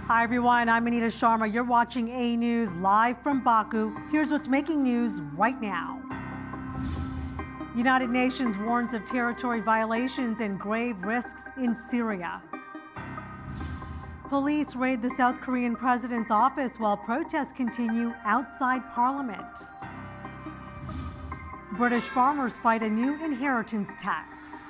Hi everyone, I'm Anita Sharma. You're watching AnewZ live from Baku. Here's what's making news right now. United Nations warns of territory violations and grave risks in Syria. Police raid the South Korean president's office while protests continue outside Parliament. British farmers fight a new inheritance tax.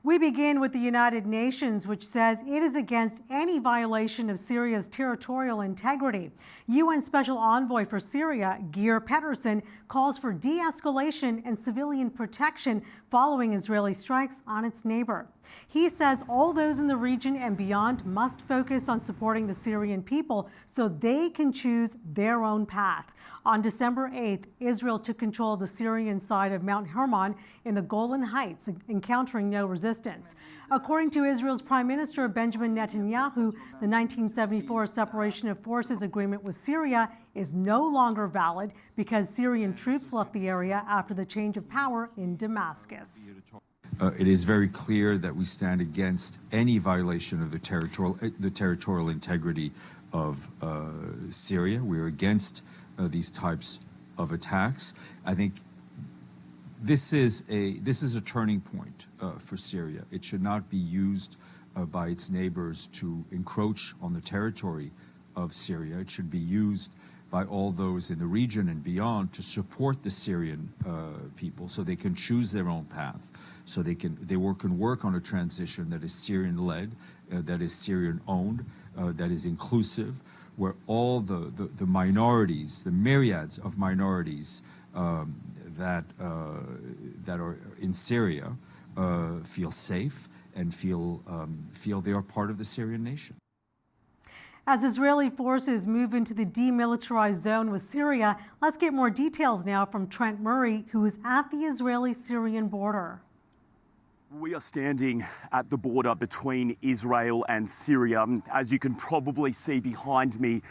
We begin with the United Nations, which says it is against any violation of Syria's territorial integrity. UN Special Envoy for Syria, Geir Pedersen, calls for de-escalation and civilian protection following Israeli strikes on its neighbor. He says all those in the region and beyond must focus on supporting the Syrian people so they can choose their own path. On December 8th, Israel took control of the Syrian side of Mount Hermon in the Golan Heights, encountering no resistance. According to Israel's Prime Minister Benjamin Netanyahu, the 1974 separation of forces agreement with Syria is no longer valid because Syrian troops left the area after the change of power in Damascus. It is very clear that we stand against any violation of the territorial integrity of Syria. We are against these types of attacks. I think this is a turning point for Syria. It should not be used by its neighbors to encroach on the territory of Syria. It should be used by all those in the region and beyond to support the Syrian people so they can choose their own path, so they can work on a transition that is Syrian-led, that is Syrian-owned, that is inclusive, where all the minorities, the myriads of minorities that are in Syria feel safe and feel they are part of the Syrian nation. As Israeli forces move into the demilitarized zone with Syria, let's get more details now from Trent Murray, who is at the Israeli-Syrian border. We are standing at the border between Israel and Syria. As you can probably see behind me,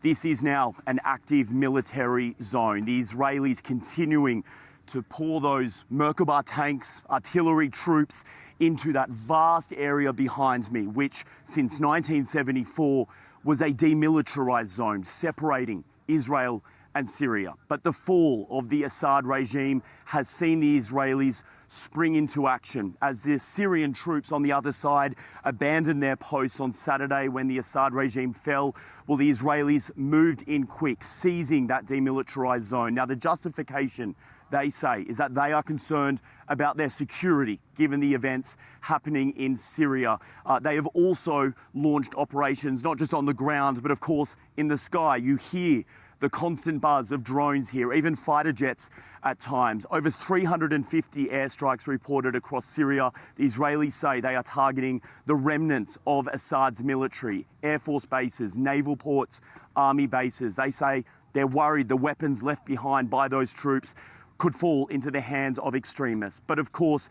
this is now an active military zone. The Israelis continuing to pour those Merkaba tanks, artillery troops into that vast area behind me, which since 1974 was a demilitarized zone separating Israel and Syria. But the fall of the Assad regime has seen the Israelis spring into action as the Syrian troops on the other side abandoned their posts on Saturday when the Assad regime fell. Well, the Israelis moved in quick, seizing that demilitarized zone. Now, the justification, they say, is that they are concerned about their security, given the events happening in Syria. They have also launched operations, not just on the ground, but of course in the sky. You hear the constant buzz of drones here, even fighter jets at times. Over 350 airstrikes reported across Syria. The Israelis say they are targeting the remnants of Assad's military, air force bases, naval ports, army bases. They say they're worried the weapons left behind by those troops could fall into the hands of extremists. But of course,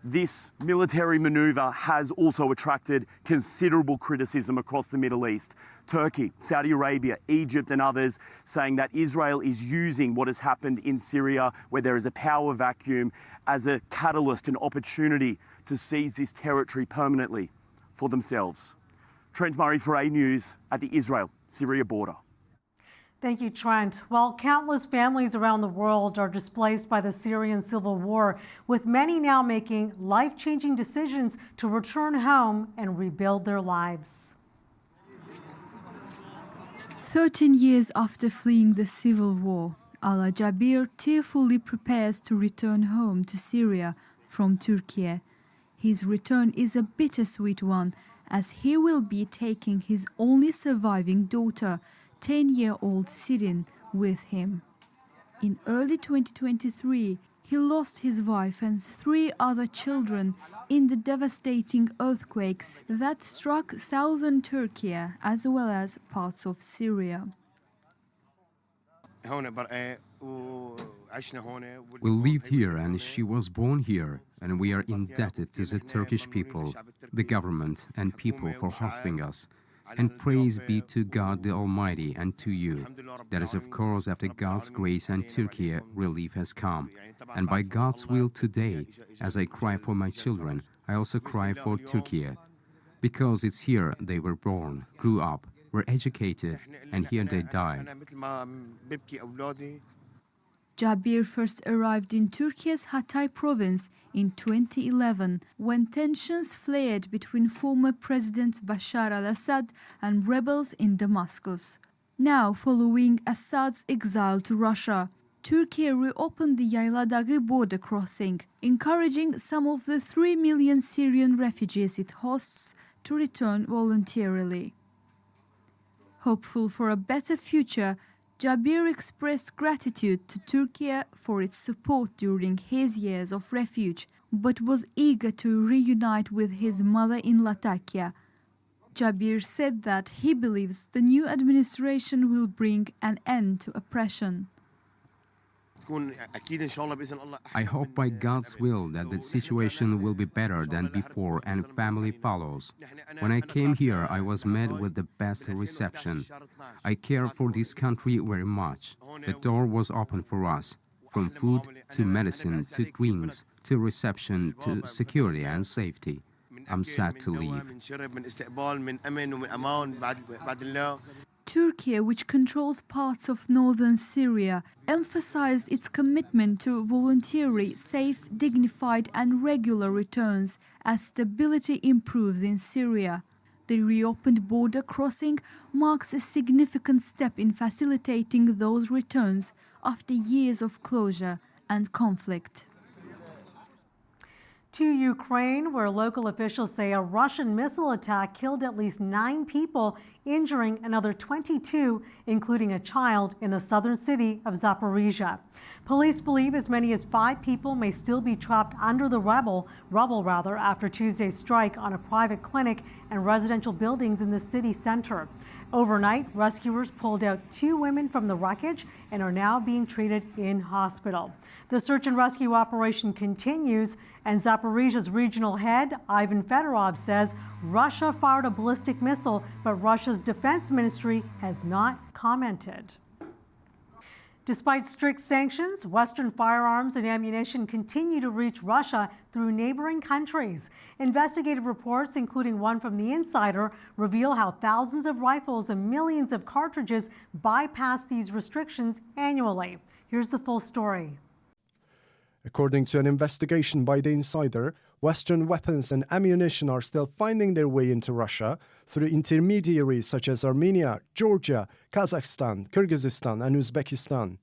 this military maneuver has also attracted considerable criticism across the Middle East. Turkey, Saudi Arabia, Egypt and others saying that Israel is using what has happened in Syria, where there is a power vacuum, as a catalyst, an opportunity to seize this territory permanently for themselves. Trent Murray for AnewZ at the Israel-Syria border. Thank you, Trent. Well, countless families around the world are displaced by the Syrian civil war, with many now making life-changing decisions to return home and rebuild their lives. 13 years after fleeing the civil war, Ala Jabir tearfully prepares to return home to Syria from Turkey. His return is a bittersweet one, as he will be taking his only surviving daughter, 10-year-old Sirin, with him. In early 2023, he lost his wife and 3 other children in the devastating earthquakes that struck southern Turkey as well as parts of Syria. We lived here and she was born here, and we are indebted to the Turkish people, the government and people for hosting us. And praise be to God the Almighty and to you. That is, of course, after God's grace and Turkey, relief has come. And by God's will today, as I cry for my children, I also cry for Turkey, because it's here they were born, grew up, were educated, and here they died. Jabir first arrived in Turkey's Hatay province in 2011 when tensions flared between former President Bashar al-Assad and rebels in Damascus. Now, following Assad's exile to Russia, Turkey reopened the Yayladağ border crossing, encouraging some of the 3 million Syrian refugees it hosts to return voluntarily. Hopeful for a better future, Jabir expressed gratitude to Turkey for its support during his years of refuge, but was eager to reunite with his mother in Latakia. Jabir said that he believes the new administration will bring an end to oppression. I hope by God's will that the situation will be better than before and family follows. When I came here, I was met with the best reception. I care for this country very much. The door was open for us, from food to medicine to dreams to reception to security and safety. I'm sad to leave. Turkey, which controls parts of northern Syria, emphasized its commitment to voluntary, safe, dignified and regular returns as stability improves in Syria. The reopened border crossing marks a significant step in facilitating those returns after years of closure and conflict. To Ukraine, where local officials say a Russian missile attack killed at least 9 people, injuring another 22, including a child, in the southern city of Zaporizhia. Police believe as many as 5 people may still be trapped under the rubble after Tuesday's strike on a private clinic and residential buildings in the city center. Overnight, rescuers pulled out 2 women from the wreckage and are now being treated in hospital. The search and rescue operation continues, and Zaporizhia's regional head, Ivan Fedorov, says Russia fired a ballistic missile, but Russia's defense ministry has not commented. Despite strict sanctions, Western firearms and ammunition continue to reach Russia through neighboring countries. Investigative reports, including one from The Insider, reveal how thousands of rifles and millions of cartridges bypass these restrictions annually. Here's the full story. According to an investigation by The Insider, Western weapons and ammunition are still finding their way into Russia through intermediaries such as Armenia, Georgia, Kazakhstan, Kyrgyzstan and Uzbekistan.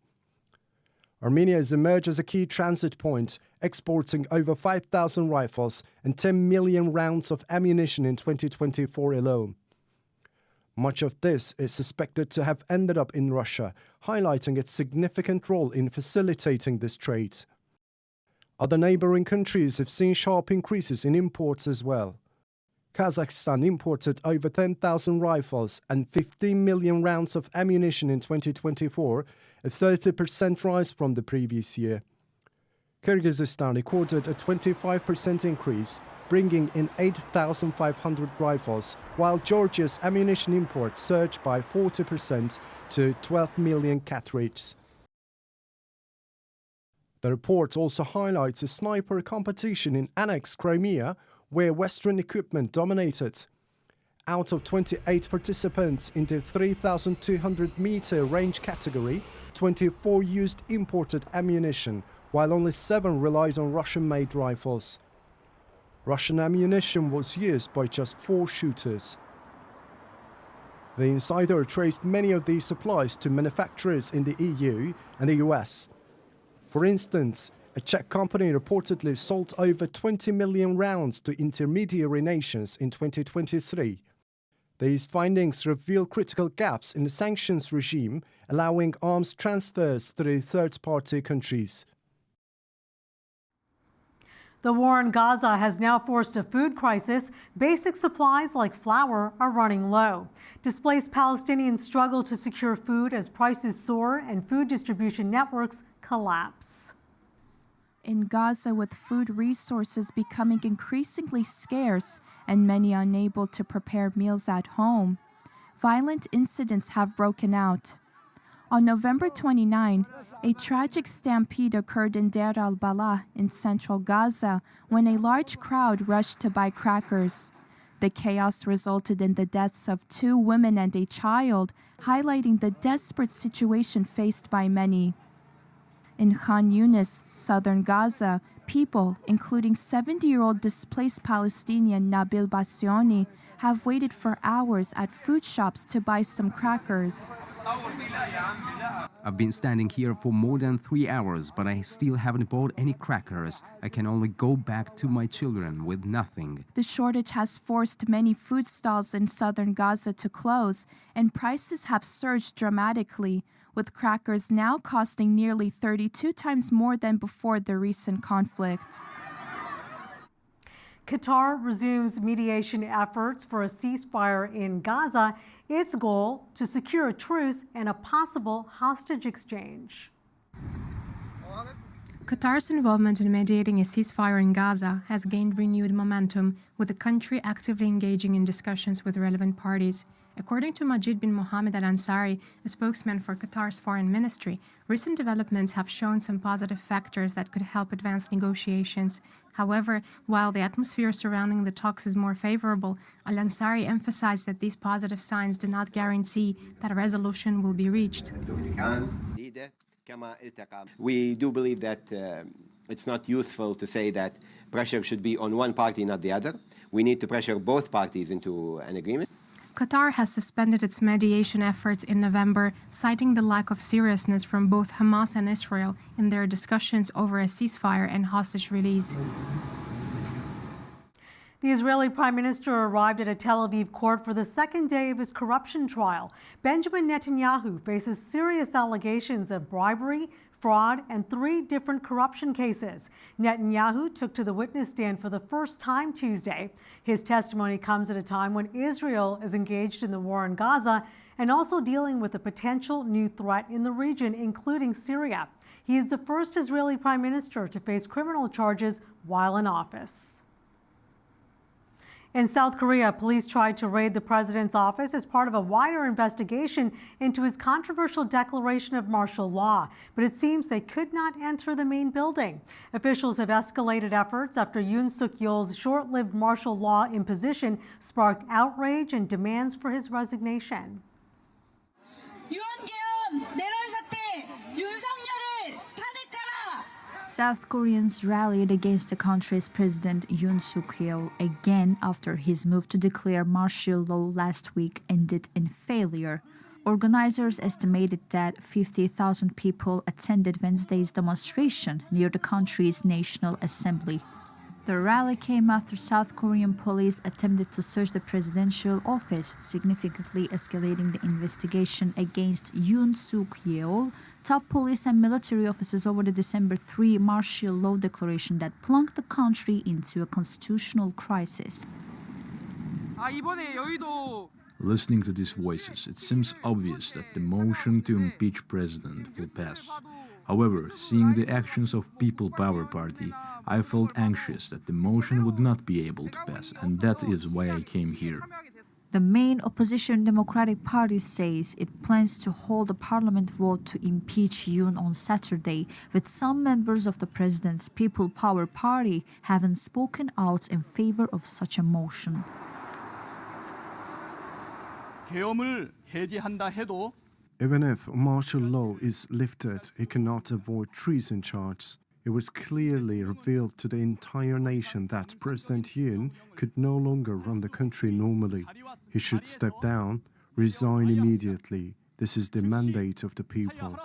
Armenia has emerged as a key transit point, exporting over 5,000 rifles and 10 million rounds of ammunition in 2024 alone. Much of this is suspected to have ended up in Russia, highlighting its significant role in facilitating this trade. Other neighboring countries have seen sharp increases in imports as well. Kazakhstan imported over 10,000 rifles and 15 million rounds of ammunition in 2024, a 30% rise from the previous year. Kyrgyzstan recorded a 25% increase, bringing in 8,500 rifles, while Georgia's ammunition imports surged by 40% to 12 million cartridges. The report also highlights a sniper competition in annexed Crimea, where Western equipment dominated. Out of 28 participants in the 3,200-meter range category, 24 used imported ammunition, while only 7 relied on Russian-made rifles. Russian ammunition was used by just 4 shooters. The Insider traced many of these supplies to manufacturers in the EU and the US. For instance, a Czech company reportedly sold over 20 million rounds to intermediary nations in 2023. These findings reveal critical gaps in the sanctions regime, allowing arms transfers through third-party countries. The war in Gaza has now forced a food crisis. Basic supplies like flour are running low. Displaced Palestinians struggle to secure food as prices soar and food distribution networks collapse. In Gaza, with food resources becoming increasingly scarce and many unable to prepare meals at home, violent incidents have broken out. On November 29, a tragic stampede occurred in Deir al-Balah in central Gaza when a large crowd rushed to buy crackers. The chaos resulted in the deaths of 2 women and a child, highlighting the desperate situation faced by many. In Khan Yunis, southern Gaza, people, including 70-year-old displaced Palestinian Nabil Bassioni, have waited for hours at food shops to buy some crackers. I've been standing here for more than 3 hours, but I still haven't bought any crackers. I can only go back to my children with nothing. The shortage has forced many food stalls in southern Gaza to close, and prices have surged dramatically, with crackers now costing nearly 32 times more than before the recent conflict. Qatar resumes mediation efforts for a ceasefire in Gaza, its goal to secure a truce and a possible hostage exchange. Qatar's involvement in mediating a ceasefire in Gaza has gained renewed momentum, with the country actively engaging in discussions with relevant parties. According to Majid bin Mohammed al-Ansari, a spokesman for Qatar's foreign ministry, recent developments have shown some positive factors that could help advance negotiations. However, while the atmosphere surrounding the talks is more favorable, al-Ansari emphasized that these positive signs do not guarantee that a resolution will be reached. We do believe that it's not useful to say that pressure should be on one party, not the other. We need to pressure both parties into an agreement. Qatar has suspended its mediation efforts in November, citing the lack of seriousness from both Hamas and Israel in their discussions over a ceasefire and hostage release. The Israeli Prime Minister arrived at a Tel Aviv court for the second day of his corruption trial. Benjamin Netanyahu faces serious allegations of bribery, fraud, and 3 different corruption cases. Netanyahu took to the witness stand for the first time Tuesday. His testimony comes at a time when Israel is engaged in the war in Gaza and also dealing with a potential new threat in the region, including Syria. He is the first Israeli Prime Minister to face criminal charges while in office. In South Korea, police tried to raid the president's office as part of a wider investigation into his controversial declaration of martial law, but it seems they could not enter the main building. Officials have escalated efforts after Yoon Suk-yeol's short-lived martial law imposition sparked outrage and demands for his resignation. South Koreans rallied against the country's president Yoon Suk-yeol again after his move to declare martial law last week ended in failure. Organizers estimated that 50,000 people attended Wednesday's demonstration near the country's National Assembly. The rally came after South Korean police attempted to search the presidential office, significantly escalating the investigation against Yoon Suk-yeol, top police and military officers over the December 3 martial law declaration that plunged the country into a constitutional crisis. Listening to these voices, it seems obvious that the motion to impeach president will pass. However, seeing the actions of People Power Party, I felt anxious that the motion would not be able to pass, and that is why I came here. The main opposition Democratic Party says it plans to hold a parliament vote to impeach Yoon on Saturday, with some members of the president's People Power Party having spoken out in favor of such a motion. Even if martial law is lifted, it cannot avoid treason charges. It was clearly revealed to the entire nation that President Yoon could no longer run the country normally. He should step down, resign immediately. This is the mandate of the people.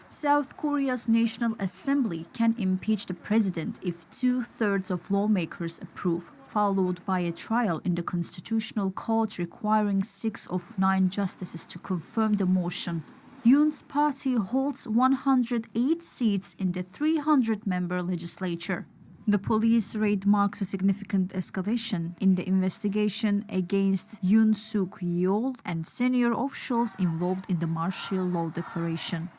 South Korea's National Assembly can impeach the president if 2/3 of lawmakers approve, followed by a trial in the Constitutional Court requiring 6 of 9 justices to confirm the motion. Yoon's party holds 108 seats in the 300-member legislature. The police raid marks a significant escalation in the investigation against Yoon Suk-yeol and senior officials involved in the martial law declaration.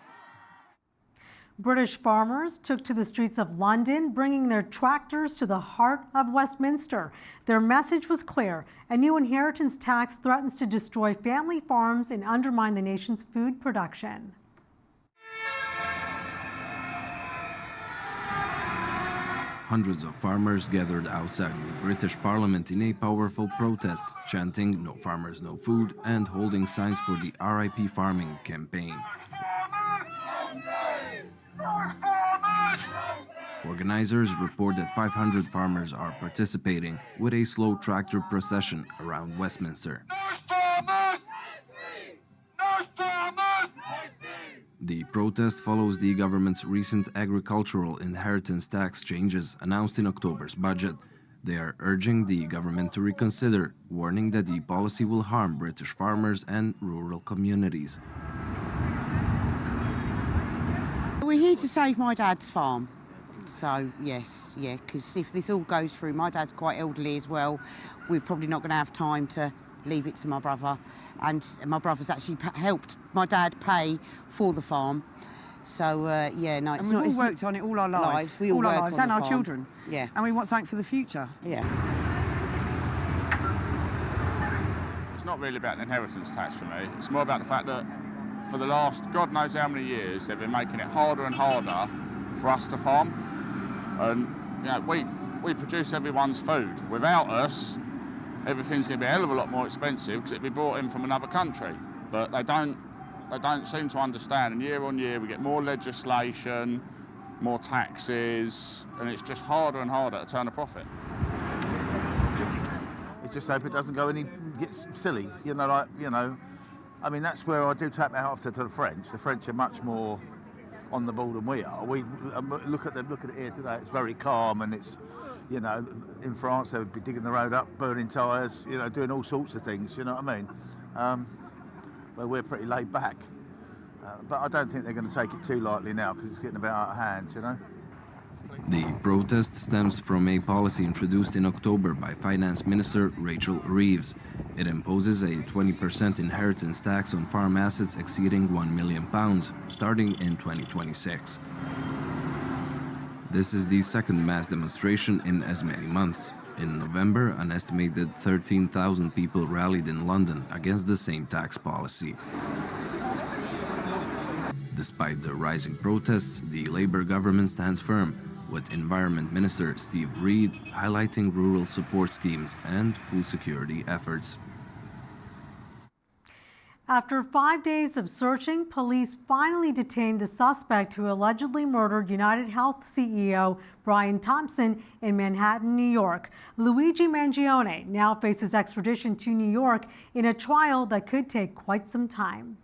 British farmers took to the streets of London, bringing their tractors to the heart of Westminster. Their message was clear: a new inheritance tax threatens to destroy family farms and undermine the nation's food production. hundreds of farmers gathered outside the British Parliament in a powerful protest, chanting "No farmers, no food" and holding signs for the RIP Farming campaign. Organizers report that 500 farmers are participating, with a slow tractor procession around Westminster. The protest follows the government's recent agricultural inheritance tax changes announced in October's budget. They are urging the government to reconsider, warning that the policy will harm British farmers and rural communities. We're here to save my dad's farm. So, yes, because if this all goes through, my dad's quite elderly as well. We're probably not going to have time to leave it to my brother. And my brother's actually helped my dad pay for the farm. So, yeah, no, it's and not... we've all worked on it all our lives. We all our work lives, on and the our farm. children. Yeah. And we want something for the future. Yeah. It's not really about the inheritance tax for me. It's more about the fact that for the last God knows how many years, they've been making it harder and harder for us to farm. And, you know, we produce everyone's food. Without us, everything's going to be a hell of a lot more expensive because it'll be brought in from another country. But they don't seem to understand. And year on year, we get more legislation, more taxes, and it's just harder and harder to turn a profit. It's just hope it doesn't go gets silly. I mean, that's where I do tap my hat off to the French. The French are much more on the ball than we are. We look at it here today. It's very calm, and it's, in France they would be digging the road up, burning tyres, doing all sorts of things. You know what I mean? Where we're pretty laid back. But I don't think they're going to take it too lightly now because it's getting a bit out of hand. The protest stems from a policy introduced in October by Finance Minister Rachel Reeves. It imposes a 20% inheritance tax on farm assets exceeding £1 million, starting in 2026. This is the second mass demonstration in as many months. In November, an estimated 13,000 people rallied in London against the same tax policy. Despite the rising protests, the Labour government stands firm, with Environment Minister Steve Reid highlighting rural support schemes and food security efforts. After 5 days of searching, police finally detained the suspect who allegedly murdered United Health CEO Brian Thompson in Manhattan, New York. Luigi Mangione now faces extradition to New York in a trial that could take quite some time.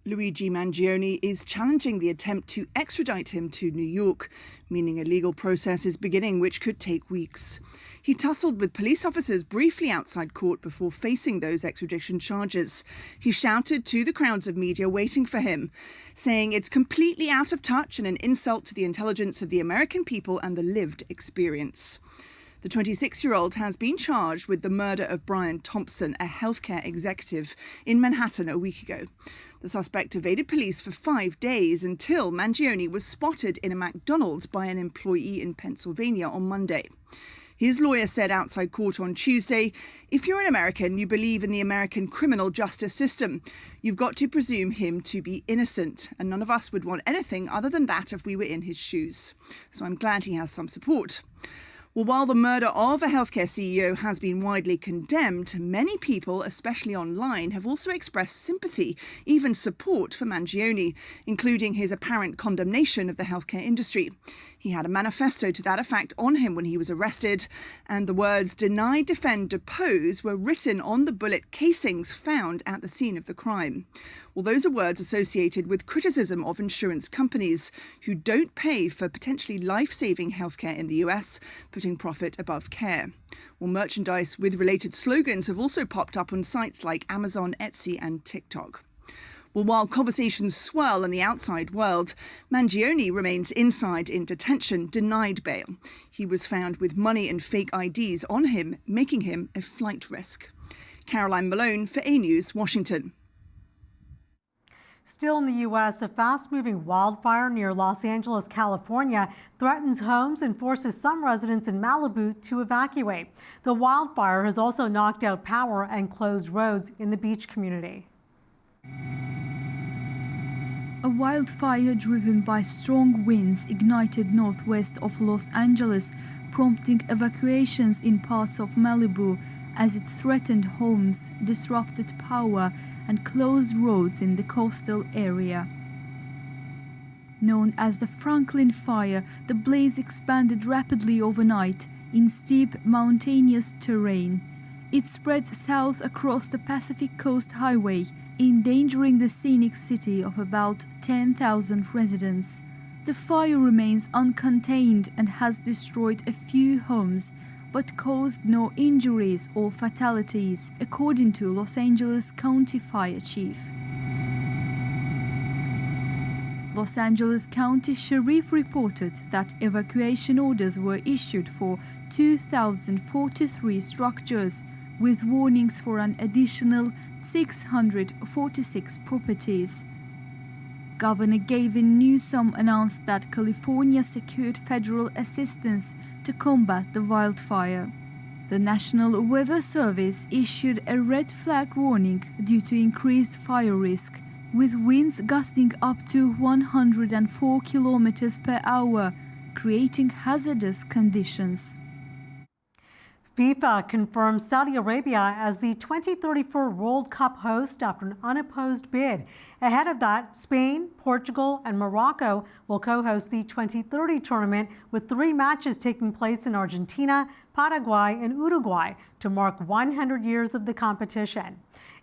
Luigi Mangione is challenging the attempt to extradite him to New York, meaning a legal process is beginning which could take weeks. He tussled with police officers briefly outside court before facing those extradition charges. He shouted to the crowds of media waiting for him, saying it's completely out of touch and an insult to the intelligence of the American people and the lived experience. The 26-year-old has been charged with the murder of Brian Thompson, a healthcare executive, in Manhattan a week ago. The suspect evaded police for 5 days until Mangione was spotted in a McDonald's by an employee in Pennsylvania on Monday. His lawyer said outside court on Tuesday, if you're an American, you believe in the American criminal justice system. You've got to presume him to be innocent, and none of us would want anything other than that if we were in his shoes. So I'm glad he has some support. Well, while the murder of a healthcare CEO has been widely condemned, many people, especially online, have also expressed sympathy, even support for Mangione, including his apparent condemnation of the healthcare industry. He had a manifesto to that effect on him when he was arrested, and the words "deny, defend, depose" were written on the bullet casings found at the scene of the crime. Well, those are words associated with criticism of insurance companies who don't pay for potentially life-saving healthcare in the US, putting profit above care. Well, merchandise with related slogans have also popped up on sites like Amazon, Etsy and TikTok. Well, while conversations swirl in the outside world, Mangione remains inside in detention, denied bail. He was found with money and fake IDs on him, making him a flight risk. Caroline Malone for AnewZ, Washington. Still in the U.S., a fast-moving wildfire near Los Angeles, California, threatens homes and forces some residents in Malibu to evacuate. The wildfire has also knocked out power and closed roads in the beach community. A wildfire driven by strong winds ignited northwest of Los Angeles, prompting evacuations in parts of Malibu as it threatened homes, disrupted power, and closed roads in the coastal area. Known as the Franklin Fire, the blaze expanded rapidly overnight in steep mountainous terrain. It spread south across the Pacific Coast Highway, endangering the scenic city of about 10,000 residents. The fire remains uncontained and has destroyed a few homes, but caused no injuries or fatalities, according to Los Angeles County Fire Chief. Los Angeles County Sheriff reported that evacuation orders were issued for 2,043 structures, with warnings for an additional 646 properties. Governor Gavin Newsom announced that California secured federal assistance to combat the wildfire. The National Weather Service issued a red flag warning due to increased fire risk, with winds gusting up to 104 kilometers per hour, creating hazardous conditions. FIFA confirms Saudi Arabia as the 2034 World Cup host after an unopposed bid. Ahead of that, Spain, Portugal, and Morocco will co-host the 2030 tournament, with 3 matches taking place in Argentina, Paraguay, and Uruguay to mark 100 years of the competition.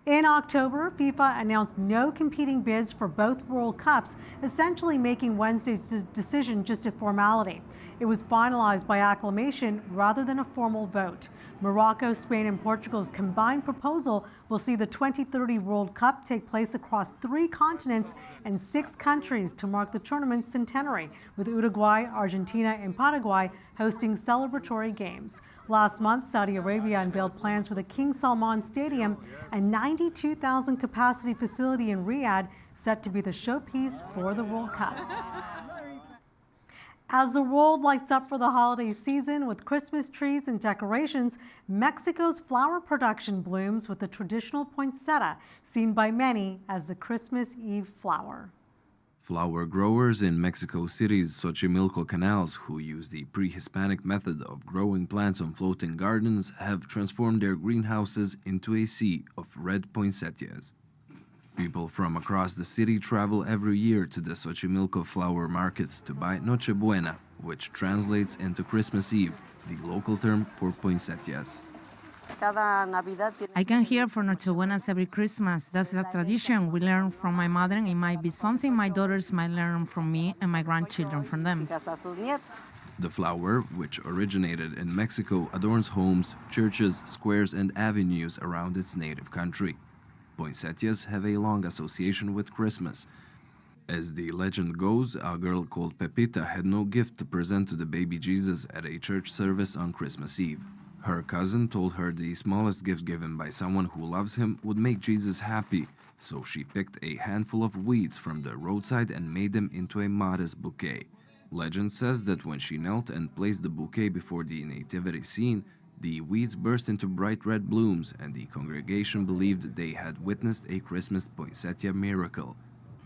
In October, FIFA announced no competing bids for both World Cups, essentially making Wednesday's decision just a formality. It was finalized by acclamation rather than a formal vote. Morocco, Spain, and Portugal's combined proposal will see the 2030 World Cup take place across 3 continents and 6 countries to mark the tournament's centenary, with Uruguay, Argentina, and Paraguay hosting celebratory games. Last month, Saudi Arabia unveiled plans for the King Salman Stadium, a 92,000 capacity facility in Riyadh, set to be the showpiece for the World Cup. As the world lights up for the holiday season with Christmas trees and decorations, Mexico's flower production blooms with the traditional poinsettia, seen by many as the Christmas Eve flower. Flower growers in Mexico City's Xochimilco canals, who use the pre-Hispanic method of growing plants on floating gardens, have transformed their greenhouses into a sea of red poinsettias. People from across the city travel every year to the Xochimilco flower markets to buy Noche Buena, which translates into Christmas Eve, the local term for poinsettias. I come here for Nochebuenas every Christmas. That's a tradition we learn from my mother, and it might be something my daughters might learn from me and my grandchildren from them. The flower, which originated in Mexico, adorns homes, churches, squares, and avenues around its native country. Poinsettias have a long association with Christmas. As the legend goes, a girl called Pepita had no gift to present to the baby Jesus at a church service on Christmas Eve. Her cousin told her the smallest gift given by someone who loves him would make Jesus happy, so she picked a handful of weeds from the roadside and made them into a modest bouquet. Legend says that when she knelt and placed the bouquet before the nativity scene, the weeds burst into bright red blooms, and the congregation believed they had witnessed a Christmas poinsettia miracle.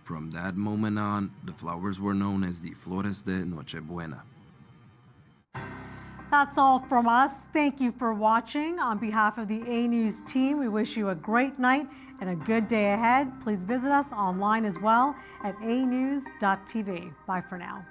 From that moment on, the flowers were known as the Flores de Nochebuena. That's all from us. Thank you for watching. On behalf of the AnewZ team, we wish you a great night and a good day ahead. Please visit us online as well at anewz.tv. Bye for now.